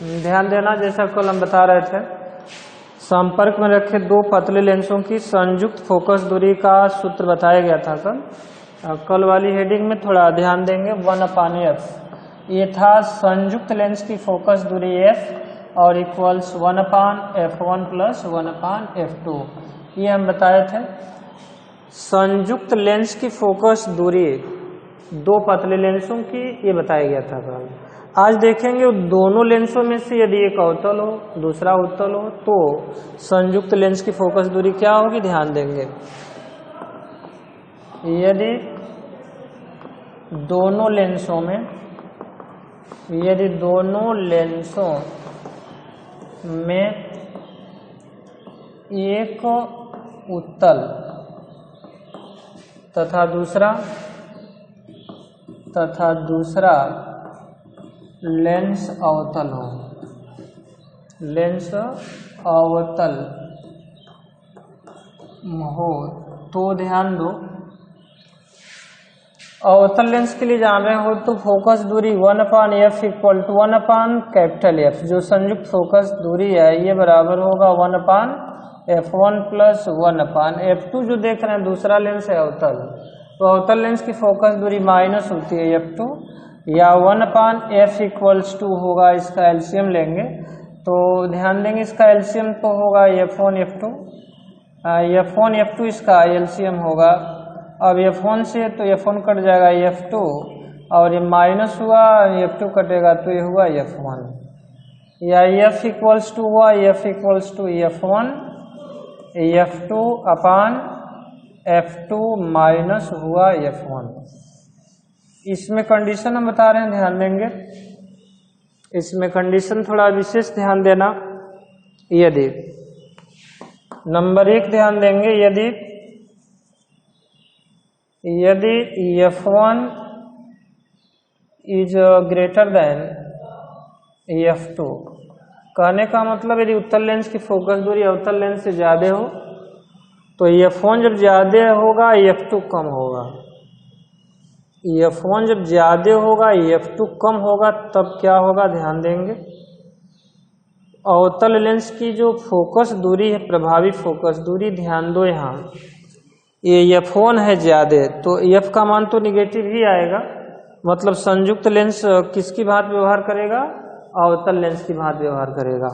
ध्यान देना, जैसा कल हम बता रहे थे, संपर्क में रखे दो पतले लेंसों की संयुक्त फोकस दूरी का सूत्र बताया गया था कल वाली हेडिंग में थोड़ा ध्यान देंगे। 1/f ये था संयुक्त लेंस की फोकस दूरी f और इक्वल्स 1/f1 प्लस 1/f2। ये हम बताए थे। संयुक्त लेंस की फोकस दूरी दो पतले लेंसों की ये बताया गया था कल। आज देखेंगे दोनों लेंसों में से यदि एक अवतल हो दूसरा उत्तल हो तो संयुक्त लेंस की फोकस दूरी क्या होगी, ध्यान देंगे। यदि दोनों लेंसों में एक उत्तल तथा दूसरा लेंस अवतल हो तो ध्यान दो, अवतल लेंस के लिए जान रहे हो तो फोकस दूरी 1/f इक्वल टू 1/F। जो संयुक्त फोकस दूरी है ये बराबर होगा 1/f1 प्लस 1/f2। जो देख रहे हैं दूसरा लेंस है अवतल, तो अवतल लेंस की फोकस दूरी माइनस होती है f2 या 1/f इक्वल्स टू होगा, इसका एलसीएम लेंगे तो ध्यान देंगे इसका एलसीएम तो होगा f1 f2 इसका एलसीएम होगा। अब f1 से तो f1 कट जाएगा f2 और ये माइनस हुआ f2 कटेगा तो ये हुआ f1 या f इक्वल्स टू हुआ f equals to f1 f2 upon f2 minus हुआ f1। इसमें कंडीशन हम बता रहे हैं, ध्यान देंगे। इसमें कंडीशन थोड़ा विशेष ध्यान देना। यदि नंबर 1 ध्यान देंगे, यदि f1 is greater than f2, कहने का मतलब यदि उत्तल लेंस की फोकस दूरी अवतल लेंस से ज्यादा हो तो f1 जब ज्यादा होगा f2 कम होगा। f1 जब ज्यादा होगा f2 कम होगा तब क्या होगा, ध्यान देंगे। अवतल लेंस की जो फोकस दूरी है, प्रभावी फोकस दूरी, ध्यान दो यहाँ ये f1 है ज्यादा तो f का मान तो निगेटिव ही आएगा। मतलब संयुक्त लेंस किसकी भांति व्यवहार करेगा, अवतल लेंस की भांति व्यवहार करेगा।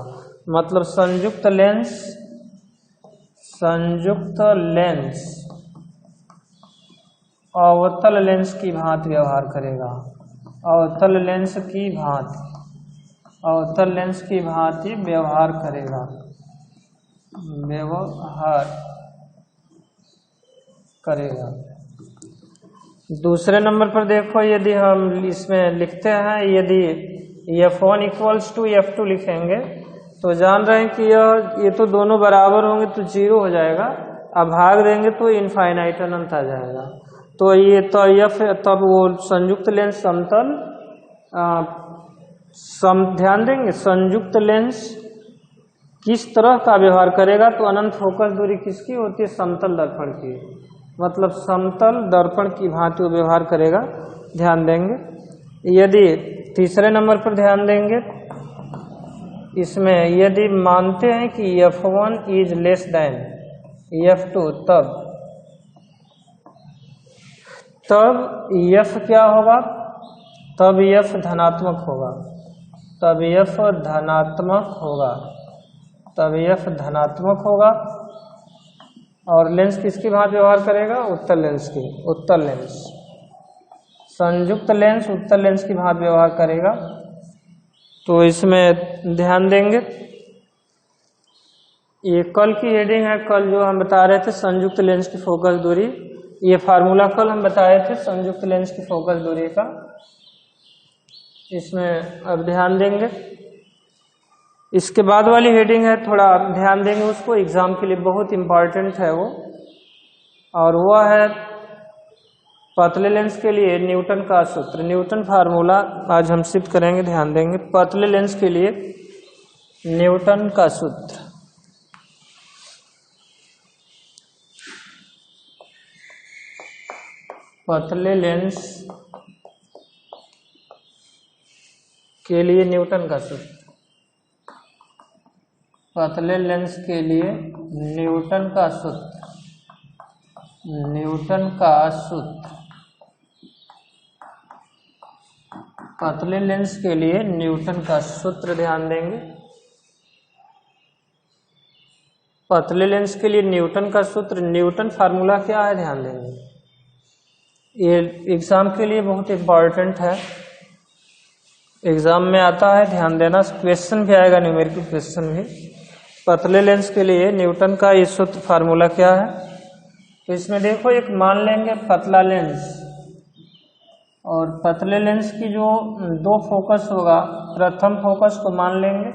मतलब संयुक्त लेंस अवतल लेंस की भांति व्यवहार करेगा। अवतल लेंस की भांति व्यवहार करेगा। दूसरे नंबर पर देखो, यदि हम इसमें लिखते हैं, यदि f1 इक्वल्स टू f2 लिखेंगे तो जान रहे हैं कि ये तो दोनों बराबर होंगे तो 0 हो जाएगा। अब भाग देंगे तो इनफाइनाइट अनंत आ जाएगा। तो ये तो तब वो संयुक्त लेंस ध्यान देंगे संयुक्त लेंस किस तरह का व्यवहार करेगा, तो अनंत फोकस दूरी किसकी होती है, समतल दर्पण की। मतलब समतल दर्पण की भांति वो व्यवहार करेगा, ध्यान देंगे। यदि तीसरे नंबर पर ध्यान देंगे, इसमें यदि मानते हैं कि f1 is less than f2 तब f क्या होगा, तब f धनात्मक होगा। और लेंस किसकी भांति व्यवहार करेगा, उत्तल लेंस। संयुक्त लेंस उत्तल लेंस की भांति व्यवहार करेगा। तो इसमें ध्यान देंगे, ये कल की हेडिंग है। कल जो हम बता रहे थे संयुक्त लेंस की फोकस दूरी, ये फार्मूला कल हम बताए थे संयुक्त लेंस की फोकस दूरी का। इसमें अब ध्यान देंगे, इसके बाद वाली हेडिंग है, थोड़ा ध्यान देंगे उसको, एग्जाम के लिए बहुत इंपॉर्टेंट है वो। और वह है पतले लेंस के लिए न्यूटन का सूत्र, न्यूटन फार्मूला आज हम सिद्ध करेंगे, ध्यान देंगे। पतले लेंस के लिए न्यूटन का सूत्र, पतले लेंस के लिए न्यूटन का सूत्र। पतले लेंस के लिए न्यूटन का सूत्र पतले लेंस के लिए न्यूटन का सूत्र ध्यान देंगे। पतले लेंस के लिए न्यूटन का सूत्र, न्यूटन फार्मूला क्या है ध्यान देंगे। ये एग्जाम के लिए बहुत इम्पॉर्टेंट है, एग्जाम में आता है, ध्यान देना। क्वेश्चन भी आएगा, न्यूमेरिकल क्वेश्चन भी। पतले लेंस के लिए न्यूटन का ये सूत्र फार्मूला क्या है। तो इसमें देखो, एक मान लेंगे पतला लेंस, और पतले लेंस की जो दो फोकस होगा, प्रथम फोकस को मान लेंगे।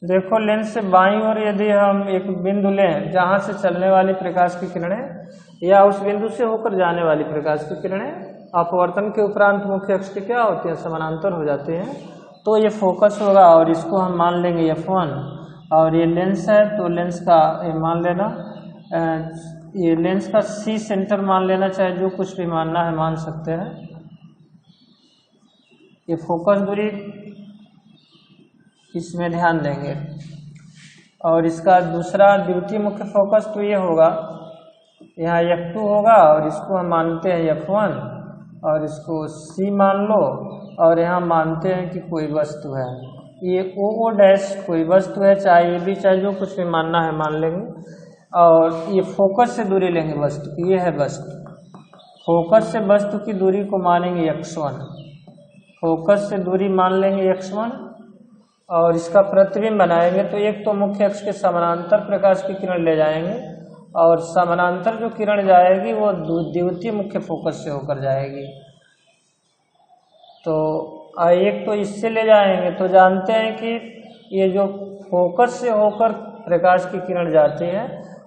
देखो, लेंस से बाईं ओर यदि हम एक बिंदु लें जहाँ से चलने वाली प्रकाश की किरणें या उस बिंदु से होकर जाने वाली प्रकाश की किरणें अपवर्तन के उपरांत मुख्य अक्ष के क्या होती हैं, समानांतर हो जाती हैं। तो ये फोकस होगा और इसको हम मान लेंगे F1, और ये लेंस है तो लेंस का ये मान लेना, ये लेंस का C सेंटर मान लेना, चाहे जो कुछ भी मानना है मान सकते हैं। ये फोकस दूरी इसमें ध्यान देंगे, और इसका दूसरा द्वितीय मुख्य फोकस तो ये होगा, यहाँ F2 होगा और इसको हम मानते हैं F1, और इसको C मान लो, और यहाँ मानते हैं कि कोई वस्तु है, ये OO डैश कोई वस्तु है, चाहे ये भी चाहे जो कुछ भी मानना है मान लेंगे। और ये फोकस से दूरी लेंगे वस्तु की, ये है वस्तु। फोकस से वस्तु की दूरी को मानेंगे x1, फोकस से दूरी मान लेंगे x1, और इसका प्रतिबिंब बनाएंगे। तो एक तो मुख्य अक्ष के समानांतर प्रकाश की किरण ले जाएंगे, और समानांतर जो किरण जाएगी वो द्वितीय मुख्य फोकस से होकर जाएगी। तो एक तो इससे ले जाएंगे, तो जानते हैं कि ये जो फोकस से होकर प्रकाश की किरण जाती है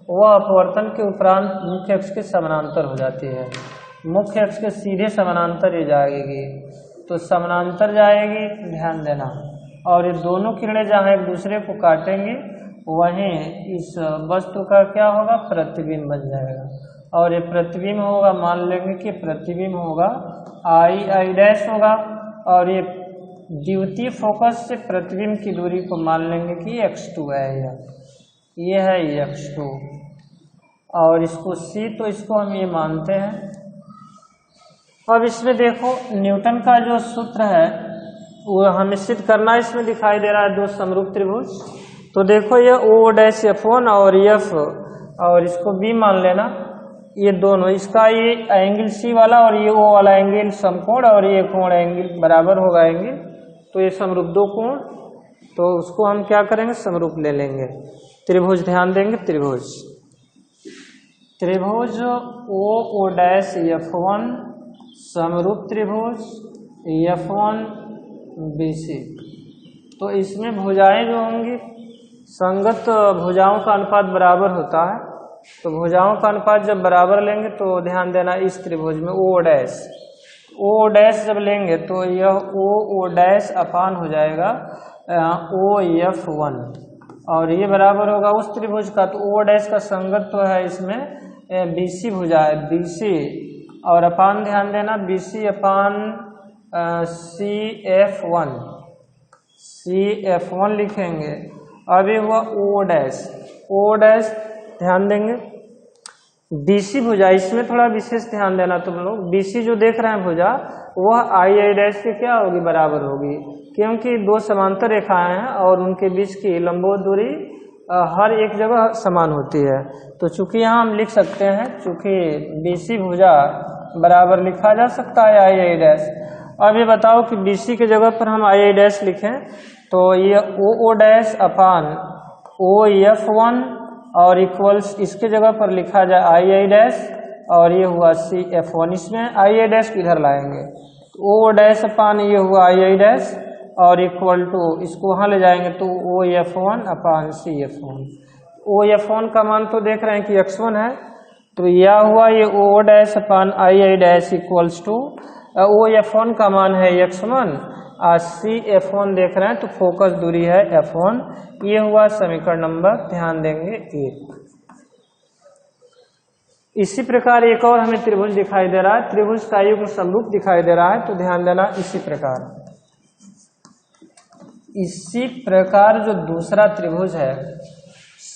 वह अपवर्तन के उपरांत मुख्य अक्ष के समानांतर हो जाती है, मुख्य अक्ष के सीधे समानांतर ये जाएगी। तो समानांतर जाएगी, ध्यान देना, और ये दोनों किरणें जहाँ एक दूसरे को काटेंगी वहीं इस वस्तु का क्या होगा, प्रतिबिंब बन जाएगा। और ये प्रतिबिंब होगा, मान लेंगे कि प्रतिबिंब होगा I डैश होगा, और ये द्वितीय फोकस से प्रतिबिंब की दूरी को मान लेंगे कि x2 है, ये है x2, और इसको C, तो इसको हम ये मानते हैं। अब इसमें देखो, न्यूटन का जो सूत्र है वो हमें सिद्ध करना, इसमें दिखाई दे रहा है दो समरूप त्रिभुज। तो देखो, ये O डैश F1 और F, और इसको B मान लेना, ये दोनों, इसका ये एंगल C वाला और ये O वाला एंगल समकोण, और ये कोण एंगल बराबर होगा एंगल, तो ये समरूप दो कोण, तो उसको हम क्या करेंगे, समरूप ले लेंगे। त्रिभुज ध्यान देंगे, त्रिभुज O डैश F1 समरूप त्रिभुज F1 BC। तो इसमें भुजाएं जो होंगी, संगत भुजाओं का अनुपात बराबर होता है। तो भुजाओं का अनुपात जब बराबर लेंगे तो ध्यान देना, इस त्रिभुज में O डैश जब लेंगे तो यह O डैश अपान हो जाएगा OF1, और ये बराबर होगा उस त्रिभुज का। तो O डैश का संगत तो है इसमें BC भुजा है, BC, और अपान ध्यान देना, BC अपान CF1 लिखेंगे। अब ये हुआ O डैश ध्यान देंगे, BC भुजा, इसमें थोड़ा विशेष ध्यान देना तुम लोग। BC जो देख रहे हैं भुजा, वह I डैश के क्या होगी, बराबर होगी, क्योंकि दो समांतर रेखाएं हैं और उनके बीच की लंबवत दूरी हर एक जगह समान होती है। तो चूंकि यहाँ हम लिख सकते हैं, चूंकि BC भुजा बराबर लिखा जा सकता है I डैश। अब ये बताओ कि BC के जगह पर हम I डैश लिखें तो ये OO डैश अपान OF1, और इक्वल्स इसके जगह पर लिखा जाए I डैश, और ये हुआ CF1। इसमें I डैश किधर लाएंगे, OO डैश अपान ये हुआ I डैश, और इक्वल टू इसको वहाँ ले जाएंगे तो OF1 अपान CF1। OF1 का मान तो देख रहे हैं कि x1 है, तो यह हुआ ये OO dash upon I dash equals to OF1 का मान है x1, CF1 देख रहे हैं तो फोकस दूरी है F1। ये हुआ समीकरण नंबर, ध्यान देंगे 1। इसी प्रकार एक और हमें त्रिभुज दिखाई दे रहा है, त्रिभुज का युग्म समरूप दिखाई दे रहा है, तो ध्यान देना इसी प्रकार जो दूसरा त्रिभुज है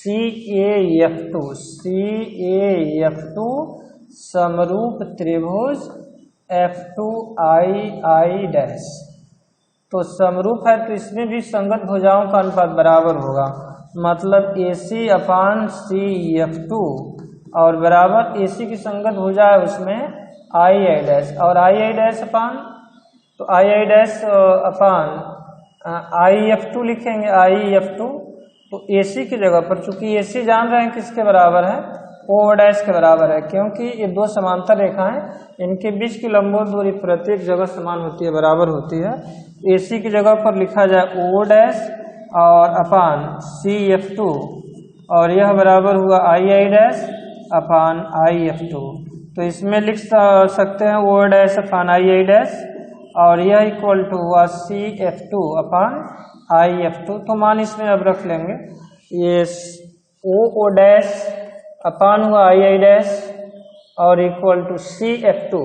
CAF2 समरूप त्रिभुज F2II डैश। तो समरूप है तो इसमें भी संगत भुजाओं का अनुपात बराबर होगा, मतलब AC/CF2 और बराबर AC की संगत भुजा है उसमें II डैश, और II डैश अपान, तो II डैश अपान IF2 लिखेंगे, IF2। तो AC की जगह पर, चूंकि AC जान रहे हैं किसके बराबर है, O डैश के बराबर है, क्योंकि ये दो समांतर रेखाएं, इनके बीच की लंबवत दूरी प्रत्येक जगह समान होती है, बराबर होती है। AC की जगह पर लिखा जाए O डैश और अपान CF2, और यह बराबर हुआ II डैश अपान IF2। तो इसमें लिख सकते हैं O डैश अपान II डैश, और यह इक्वल टू हुआ CF2 अपान IF2। तो मान इसमें अब रख लेंगे, ये O डैश अपान हुआ II डैश और इक्वल टू CF2,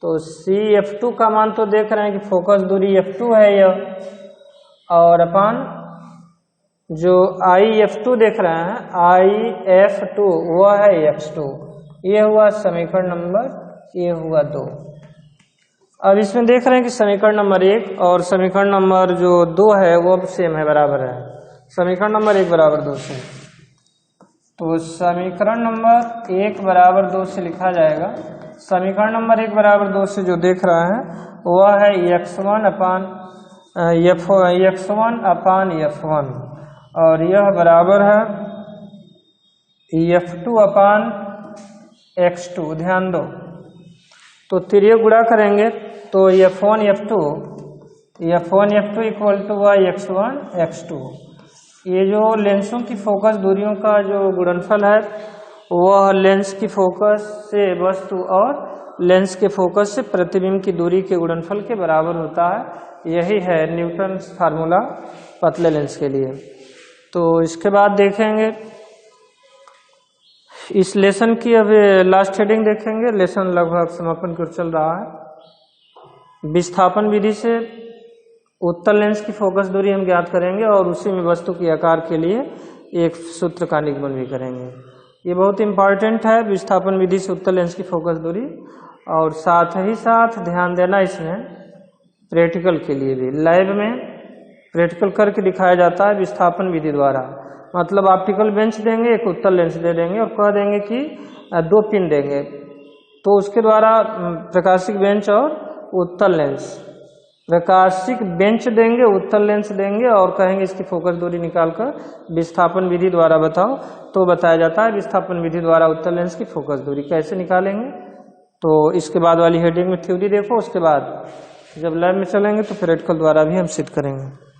तो CF2 का मान तो देख रहे हैं कि फोकस दूरी F2 है यह, और अपान जो IF2 देख रहे हैं IF2 वह है X2। ये हुआ समीकरण नंबर, ये हुआ 2। अब इसमें देख रहे हैं कि समीकरण नंबर 1 और समीकरण नंबर जो 2 है वो अब सेम है, बराबर है। समीकरण नंबर 1 बराबर 2 से, तो समीकरण नंबर 1 बराबर 2 से लिखा जाएगा, समीकरण नंबर 1 बराबर 2 से जो देख रहे हैं वह है x1 अपान f1, और यह बराबर है f2 अपान x2। ध्यान दो, तो तिर्यक गुणा करेंगे तो f1 f2 equal to x1 x2। ये जो लेंसों की फोकस दूरियों का जो गुणनफल है वह लेंस की फोकस से वस्तु और लेंस के फोकस से प्रतिबिंब की दूरी के गुणनफल के बराबर होता है। यही है न्यूटन फार्मूला पतले लेंस के लिए। तो इसके बाद देखेंगे इस लेसन की, अब लास्ट हेडिंग देखेंगे। लेसन लगभग समापन की ओर चल रहा है। विस्थापन विधि से उत्तल लेंस की फोकस दूरी हम ज्ञात करेंगे और उसी में वस्तु के आकार के लिए एक सूत्र का निगमन भी करेंगे। ये बहुत इंपॉर्टेंट है, विस्थापन विधि से उत्तल लेंस की फोकस दूरी। और साथ ही साथ ध्यान देना इसमें प्रैक्टिकल के लिए भी, लैब में प्रैक्टिकल करके दिखाया जाता है विस्थापन विधि द्वारा। मतलब ऑप्टिकल बेंच देंगे, एक उत्तल लेंस दे देंगे और कह देंगे कि 2 पिन देंगे, तो उसके द्वारा प्रकाशिक बेंच और उत्तल लेंस, प्रकाशिक बेंच देंगे, उत्तल लेंस देंगे और कहेंगे इसकी फोकस दूरी निकालकर विस्थापन विधि द्वारा बताओ। तो बताया जाता है विस्थापन विधि द्वारा उत्तल लेंस की फोकस दूरी कैसे निकालेंगे। तो इसके बाद वाली हेडिंग में थ्योरी देखो, उसके बाद जब लैब में चलेंगे तो प्रैक्टिकल द्वारा भी हम सिद्ध करेंगे।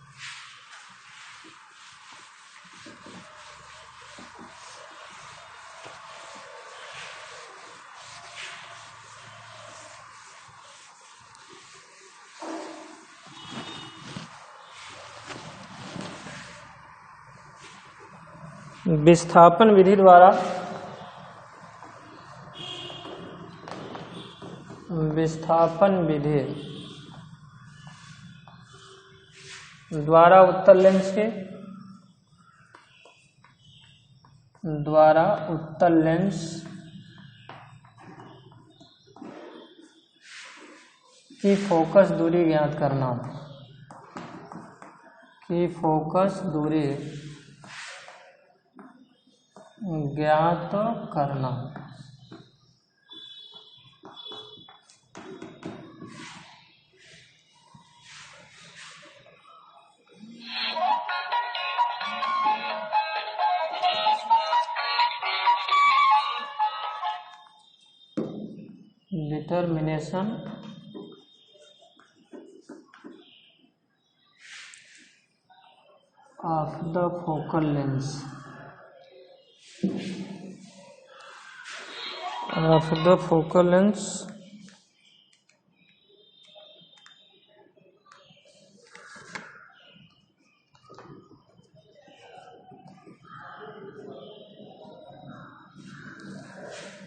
विस्थापन विधि द्वारा उत्तल लेंस के उत्तल लेंस की फोकस दूरी ज्ञात करना, determination of the focal length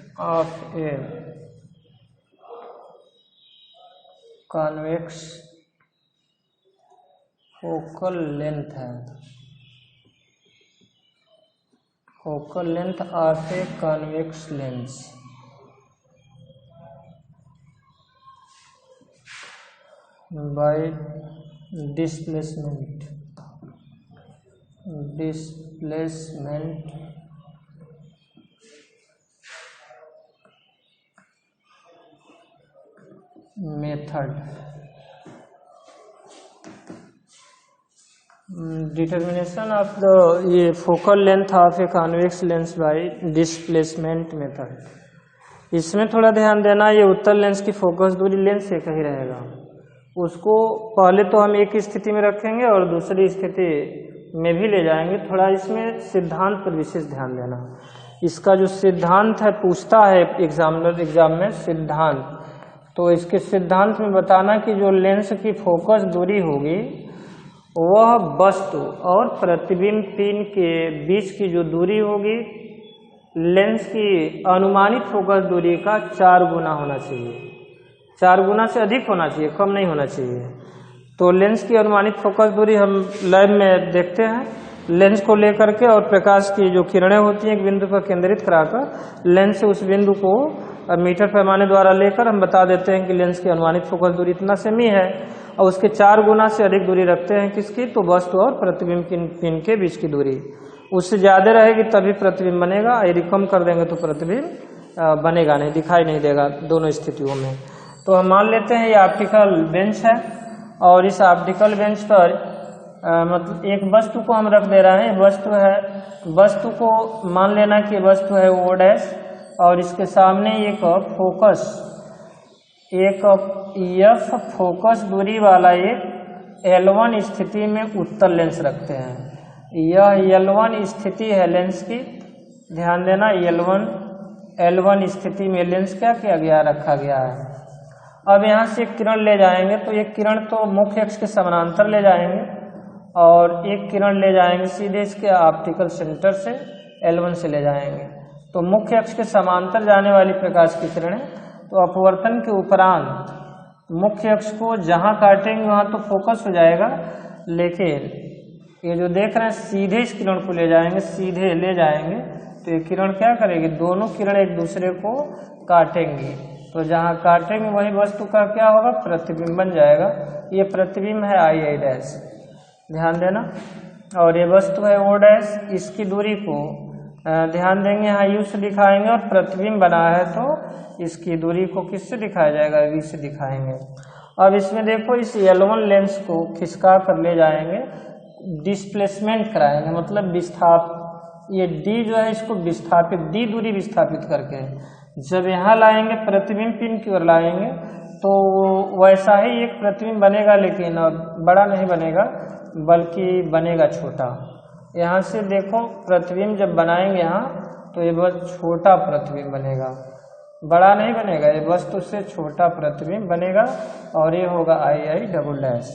of a convex focal length है, focal length of a convex lens by displacement method. Determination of the ये focal length of a convex lens by displacement method. इसमें थोड़ा ध्यान देना, ये उत्तल lens की focus दूरी लेंस से कहीं रहेगा, उसको पहले तो हम एक स्थिति में रखेंगे और दूसरी स्थिति में भी ले जाएंगे। थोड़ा इसमें सिद्धांत पर विशेष ध्यान देना। इसका जो सिद्धांत है पूछता है एग्जाम में सिद्धांत, तो इसके सिद्धांत में बताना कि जो लेंस की फोकस दूरी होगी वह वस्तु और प्रतिबिंब पिन के बीच की जो दूरी होगी लेंस की अनुमानित फोकस दूरी का 4 गुना होना चाहिए, 4 गुना से अधिक होना चाहिए, कम नहीं होना चाहिए। तो लेंस की अनुमानित फोकस दूरी हम लैब में देखते हैं, लेंस को लेकर के और प्रकाश की जो किरणें होती हैं एक बिंदु पर केंद्रित कराकर लेंस से उस बिंदु को मीटर पैमाने द्वारा लेकर हम बता देते हैं कि लेंस की अनुमानित फोकस दूरी इतना सेमी है, और उसके 4 गुना से अधिक दूरी रखते हैं किसकी, तो वस्तु और प्रतिबिंब पिन के बीच की दूरी। उससे ज़्यादा रहेगी तभी प्रतिबिंब बनेगा, यदि कम कर देंगे तो प्रतिबिंब बनेगा नहीं, दिखाई नहीं देगा दोनों स्थितियों में। तो हम मान लेते हैं ये ऑप्टिकल बेंच है और इस ऑप्टिकल बेंच पर मतलब एक वस्तु को हम रख दे रहे हैं, वस्तु है, वस्तु को मान लेना कि वस्तु है ओ डैश और इसके सामने एक फोकस, एक एफ फोकस दूरी वाला एक L1 स्थिति में उत्तल लेंस रखते हैं। यह L1 स्थिति है लेंस की, ध्यान देना L1 स्थिति में लेंस क्या किया गया, रखा गया है। अब यहाँ से एक किरण ले जाएंगे तो एक किरण तो मुख्य अक्ष के समानांतर ले जाएंगे और एक किरण ले जाएंगे सीधे इसके ऑप्टिकल सेंटर से L1 से ले जाएंगे। तो मुख्य अक्ष के समांतर जाने वाली प्रकाश की किरणें तो अपवर्तन के उपरांत मुख्य अक्ष को जहाँ काटेंगे वहाँ तो फोकस हो जाएगा, लेकिन ये जो देख रहे हैं सीधे इस किरण को ले जाएंगे, सीधे ले जाएंगे तो ये किरण क्या करेगी, दोनों किरण एक दूसरे को काटेंगी, तो जहाँ काटेंगे वही वस्तु का क्या होगा, प्रतिबिंब बन जाएगा। ये प्रतिबिंब है आई डैश, ध्यान देना, और ये वस्तु है ओ डैश। इसकी दूरी को ध्यान देंगे, यहाँ यू से दिखाएंगे और प्रतिबिंब बना है तो इसकी दूरी को किससे दिखाया जाएगा, वी से दिखाएंगे। अब इसमें देखो इस L1 लेंस को खिसका कर ले जाएंगे, डिस्प्लेसमेंट कराएंगे, मतलब ये D जो है इसको विस्थापित, D दूरी विस्थापित करके जब यहाँ लाएंगे प्रतिबिंब पिन की ओर लाएंगे तो वैसा ही एक प्रतिबिंब बनेगा, लेकिन अब बड़ा नहीं बनेगा बल्कि बनेगा छोटा। यहाँ से देखो प्रतिबिंब जब बनाएंगे यहाँ तो ये बस छोटा प्रतिबिंब बनेगा, बड़ा नहीं बनेगा, ये वस्तु से छोटा प्रतिबिंब बनेगा और ये होगा आई डबल डैश।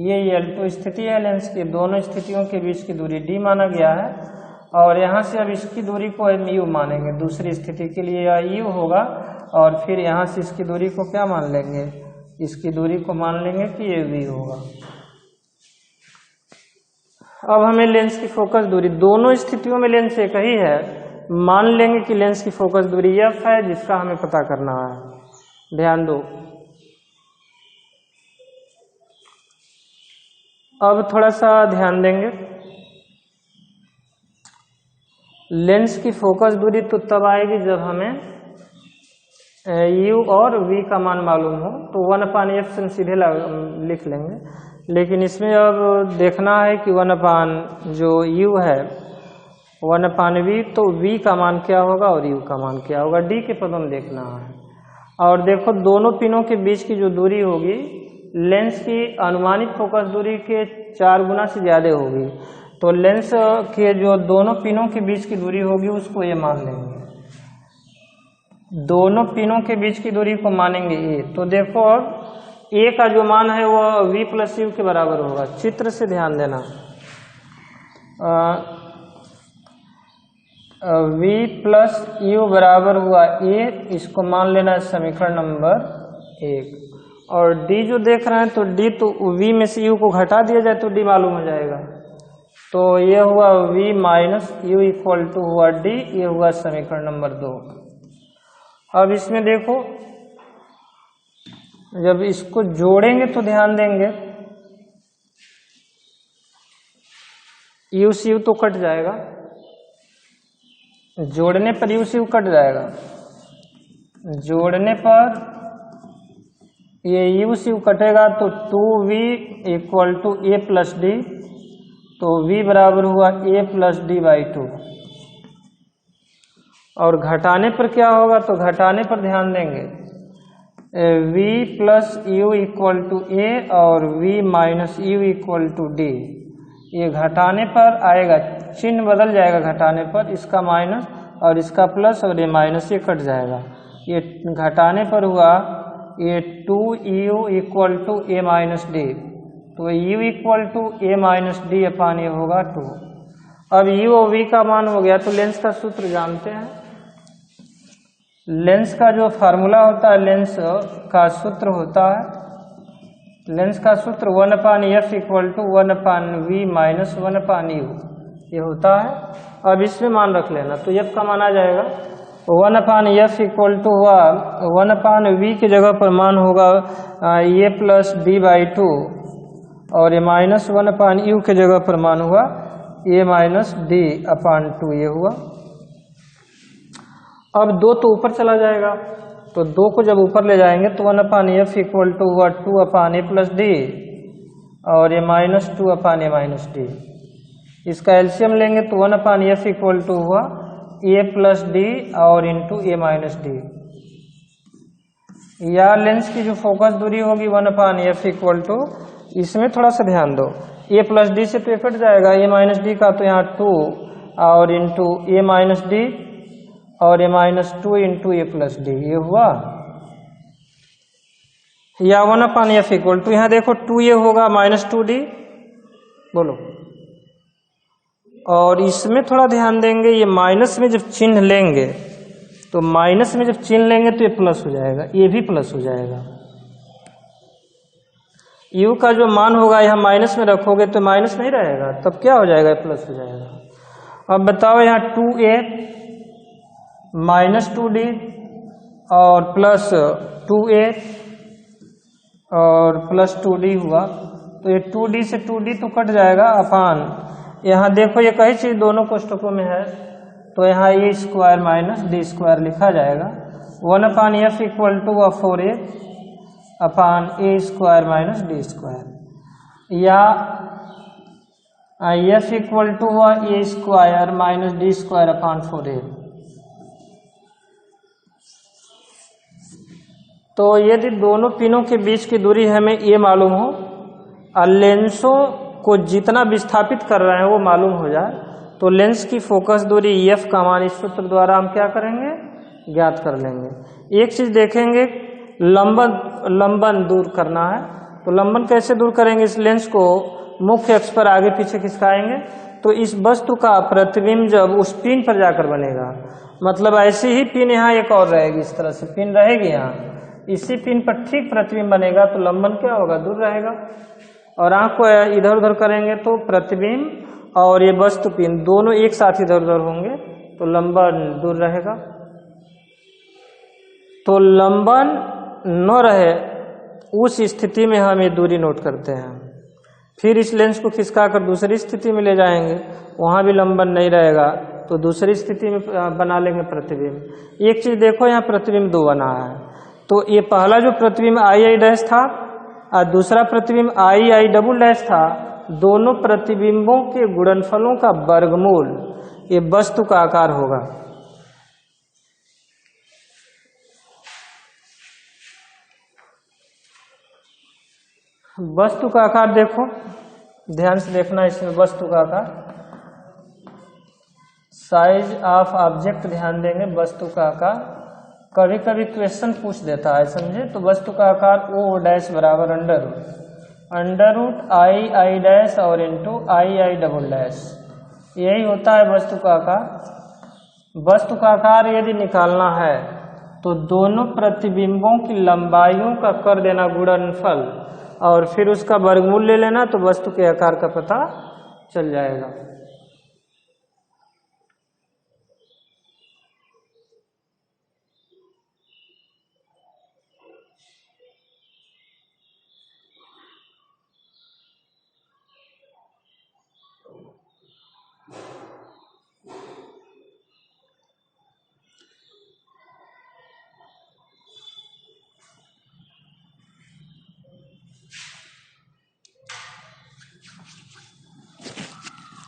ये L2 स्थिति है लेंस की, दोनों स्थितियों के बीच की दूरी D माना गया है और यहाँ से अब इसकी दूरी को हम U मानेंगे, दूसरी स्थिति के लिए यह U होगा और फिर यहाँ से इसकी दूरी को क्या मान लेंगे, इसकी दूरी को मान लेंगे कि ये V होगा। अब हमें लेंस की फोकस दूरी, दोनों स्थितियों में लेंस एक ही है, मान लेंगे कि लेंस की फोकस दूरी F है जिसका हमें पता करना है, ध्यान दो। अब थोड़ा सा ध्यान देंगे, लेंस की फोकस दूरी तो तब आएगी जब हमें U और V का मान मालूम हो, तो 1/f से हम सीधे लिख लेंगे, लेकिन इसमें अब देखना है कि 1/, जो U है 1/V, तो V का मान क्या होगा और U का मान क्या होगा, D के पद में देखना है। और देखो दोनों पिनों के बीच की जो दूरी होगी लेंस की अनुमानित फोकस दूरी के 4 गुना से ज़्यादा होगी, तो लेंस के जो दोनों पिनों के बीच की दूरी होगी उसको ये मान लेंगे, दोनों पिनों के बीच की दूरी को मानेंगे ए। तो देखो अब ए का जो मान है वो V + U के बराबर होगा, चित्र से ध्यान देना, V + U बराबर हुआ ए, इसको मान लेना समीकरण नंबर 1। और डी जो देख रहे हैं तो डी तो वी में से यू को घटा दिया जाए तो डी मालूम हो जाएगा। तो ये हुआ v minus u equal to हुआ डी, ये हुआ समीकरण नंबर 2। अब इसमें देखो जब इसको जोड़ेंगे तो ध्यान देंगे यू सी यू तो कट जाएगा, जोड़ने पर यू सी यू कट जाएगा, जोड़ने पर ये यू सी यू कटेगा तो 2v equal to a plus d, तो v बराबर हुआ a प्लस डी बाई 2। और घटाने पर क्या होगा, तो घटाने पर ध्यान देंगे v plus u equal to a और v minus u equal to d. ये घटाने पर आएगा, चिन्ह बदल जाएगा घटाने पर, इसका माइनस और इसका प्लस और ये माइनस ये कट जाएगा। ये घटाने पर हुआ ये 2u equal to a minus d, तो u equal to a minus d upon ये होगा 2। अब u और v का मान हो गया, तो लेंस का सूत्र जानते हैं। लेंस का जो फार्मूला होता है, लेंस का सूत्र होता है, लेंस का सूत्र 1/f equal to 1/v minus 1/u ये होता है। अब इसमें मान रख लेना, तो f का मान आ जाएगा 1/f इक्वल टू हुआ 1/v की जगह पर मान होगा a प्लस डी बाई 2 और ये माइनस 1/u के जगह पर मान हुआ a माइनस डी अपान 2 ये हुआ। अब 2 तो ऊपर चला जाएगा, तो 2 को जब ऊपर ले जाएंगे तो 1/f इक्वल टू हुआ 2/a प्लस डी और ये माइनस 2/a माइनस डी। इसका एलसीएम लेंगे तो 1/f इक्वल टू हुआ a प्लस डी और इंटू a माइनस डी। या लेंस की जो फोकस दूरी होगी 1/f इक्वल टू, इसमें थोड़ा सा ध्यान दो, a प्लस डी से तो ये कट जाएगा, a माइनस डी का तो यहाँ 2 और इंटू a माइनस डी और a minus 2 into a plus D ये हुआ। या 1/f इक्वल टू, यहाँ देखो 2 ये होगा माइनस 2d, बोलो। और इसमें थोड़ा ध्यान देंगे, ये माइनस में जब चिन्ह लेंगे तो माइनस में जब चिन्ह लेंगे तो ये प्लस हो जाएगा, ये भी प्लस हो जाएगा। u का जो मान होगा यहाँ माइनस में रखोगे तो माइनस नहीं रहेगा, तब क्या हो जाएगा, प्लस हो जाएगा। अब बताओ यहाँ 2a माइनस 2d और प्लस 2a और प्लस 2d हुआ, तो ये 2d से 2d तो कट जाएगा अपान, यहाँ देखो ये कई चीज़ दोनों कोष्टकों में है, तो यहाँ a square minus d square लिखा जाएगा। 1/f equal to 4a upon a square minus d square, या f इक्वल टू हुआ a square minus d square upon 4a। तो यदि दोनों पिनों के बीच की दूरी हमें ये मालूम हो और लेंसों को जितना विस्थापित कर रहे हैं वो मालूम हो जाए, तो लेंस की फोकस दूरी f का मान इस सूत्र द्वारा हम क्या करेंगे, ज्ञात कर लेंगे। एक चीज देखेंगे, लंबन दूर करना है, तो लंबन कैसे दूर करेंगे, इस लेंस को मुख्य अक्ष पर आगे पीछे खिसकाएंगे तो इस वस्तु का प्रतिबिंब जब उस पिन पर जाकर बनेगा, मतलब ऐसी ही पिन यहाँ एक और रहेगी, इस तरह से पिन रहेगी यहाँ, इसी पिन पर ठीक प्रतिबिंब बनेगा, तो लंबन क्या होगा, दूर रहेगा। और आंख को इधर उधर करेंगे तो प्रतिबिंब और ये वस्तु पिन दोनों एक साथ इधर उधर होंगे, तो लंबन दूर रहेगा। तो लंबन न रहे उस स्थिति में हम ये दूरी नोट करते हैं। फिर इस लेंस को खिसका कर दूसरी स्थिति में ले जाएंगे, वहाँ भी लंबन नहीं रहेगा, तो दूसरी स्थिति में बना लेंगे प्रतिबिंब। एक चीज़ देखो, यहाँ प्रतिबिंब 2 बना है, तो ये पहला जो प्रतिबिंब आई डैश था और दूसरा प्रतिबिंब आई डबल डैश था, दोनों प्रतिबिंबों के गुणनफलों का वर्गमूल ये वस्तु का आकार होगा। वस्तु का आकार देखो, ध्यान से देखना, इसमें वस्तु का आकार, साइज ऑफ ऑब्जेक्ट ध्यान देंगे, वस्तु का आकार। कभी कभी क्वेश्चन पूछ देता है, समझे, तो वस्तु का आकार ओ डैश बराबर अंडर रूट आई डैश और इंटू आई डबल डैश, यही होता है वस्तु का आकार। वस्तु का आकार यदि निकालना है तो दोनों प्रतिबिंबों की लंबाइयों का कर देना गुणनफल और फिर उसका वर्गमूल ले लेना, तो वस्तु के आकार का पता चल जाएगा।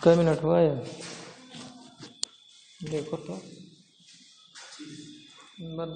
कई मिनट हुआ है, देखो तो बंद।